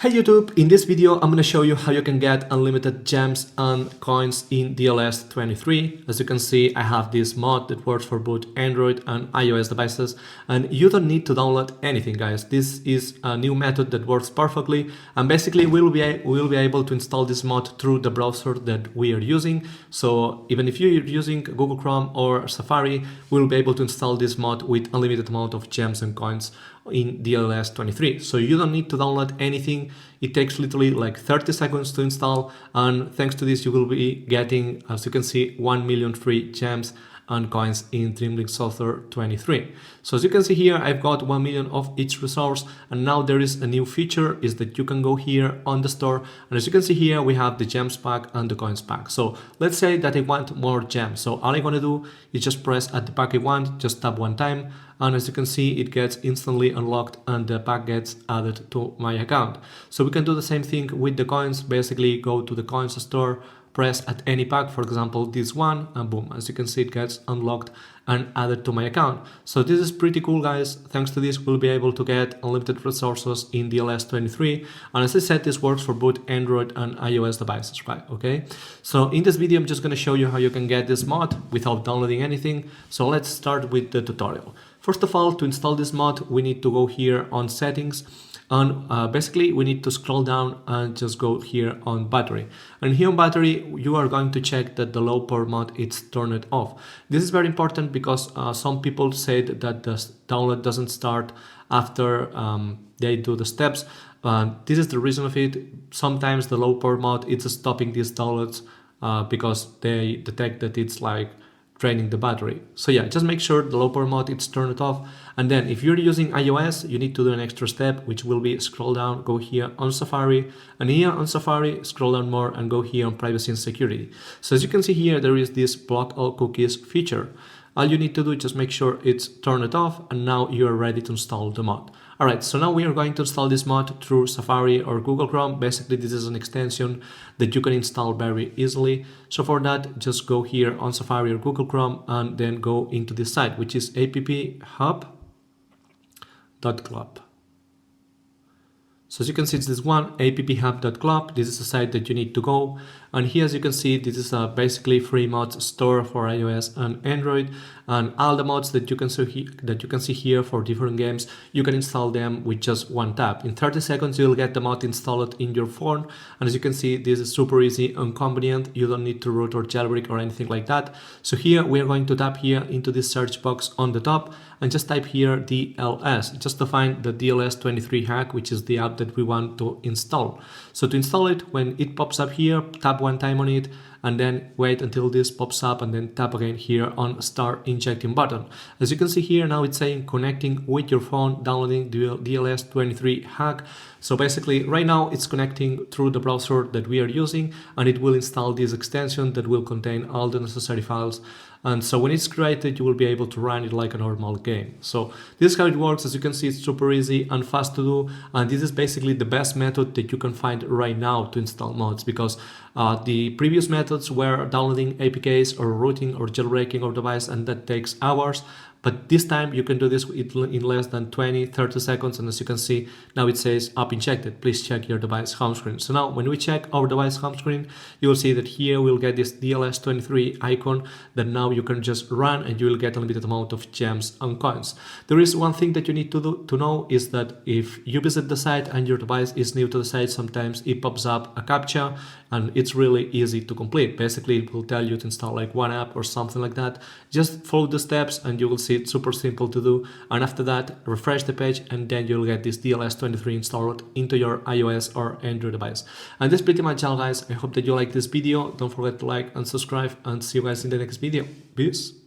Hey YouTube, in this video I'm going to show you how you can get unlimited gems and coins in DLS 23. As you can see, I have this mod that works for both Android and iOS devices, and you don't need to download anything, guys. This is a new method that works perfectly, and basically we'll be able to install this mod through the browser that we are using. So even if you're using Google Chrome or Safari, we'll be able to install this mod with unlimited amount of gems and coins in DLS 23. So you don't need to download anything. It takes literally like 30 seconds to install, and thanks to this you will be getting, as you can see, 1 million free gems and coins in Dreamlink Software 23. So as you can see here, I've got 1 million of each resource, and now there is a new feature is that you can go here on the store, and as you can see here we have the gems pack and the coins pack. So let's say that I want more gems. So all I'm gonna do is just press at the pack I want, just tap one time, and as you can see it gets instantly unlocked and the pack gets added to my account. So we can do the same thing with the coins. Basically go to the coins store, press at any pack, for example this one, and boom, as you can see it gets unlocked and added to my account. So this is pretty cool, guys. Thanks to this we'll be able to get unlimited resources in DLS 23, and as I said, this works for both Android and iOS devices, right? Okay, so in this video I'm just going to show you how you can get this mod without downloading anything. So let's start with the tutorial. First of all, to install this mod we need to go here on settings, and basically we need to scroll down and just go here on battery, and here on battery you are going to check that the low power mode is turned off. This is very important because some people said that the download doesn't start after they do the steps. This is the reason of it. Sometimes the low power mode is stopping these downloads because they detect that it's like draining the battery. So yeah, just make sure the low power mode is turned off. And then if you're using iOS, you need to do an extra step, which will be scroll down, go here on Safari, and here on Safari scroll down more and go here on privacy and security. So as you can see here, there is this block all cookies feature. All you need to do is just make sure it's turned off, and now you are ready to install the mod. Alright, so now we are going to install this mod through Safari or Google Chrome. Basically, this is an extension that you can install very easily. So for that, just go here on Safari or Google Chrome and then go into this site, which is apphub.club. So as you can see, it's this one, apphub.club. This is the site that you need to go. And here, as you can see, this is a basically free mods store for iOS and Android. And all the mods that you can see here for different games, you can install them with just one tap. In 30 seconds, you'll get the mod installed in your phone. And as you can see, this is super easy and convenient. You don't need to root or jailbreak or anything like that. So here, we are going to tap here into this search box on the top and just type here DLS, just to find the DLS 23 hack, which is the app that we want to install. So to install it, when it pops up here, tap one time on it and then wait until this pops up and then tap again here on start injecting button. As you can see here, now it's saying connecting with your phone, downloading the DLS 23 hack. So basically right now it's connecting through the browser that we are using, and it will install this extension that will contain all the necessary files. And so when it's created, you will be able to run it like a normal game. So this is how it works. As you can see, it's super easy and fast to do. And this is basically the best method that you can find right now to install mods, because the previous methods were downloading APKs or rooting or jailbreaking your device, and that takes hours. But this time you can do this in less than 20-30 seconds. And as you can see, now it says app injected. Please check your device home screen. So now when we check our device home screen, you will see that here we'll get this DLS 23 icon that now you can just run, and you will get a limited amount of gems and coins. There is one thing that you need to know is that if you visit the site and your device is new to the site, sometimes it pops up a CAPTCHA, and it's really easy to complete. Basically, it will tell you to install like one app or something like that. Just follow the steps and you will see it's super simple to do. And after that, refresh the page, and then you'll get this DLS 23 installed into your iOS or Android device. And that's pretty much all, guys. I hope that you like this video. Don't forget to like and subscribe, and see you guys in the next video. Peace.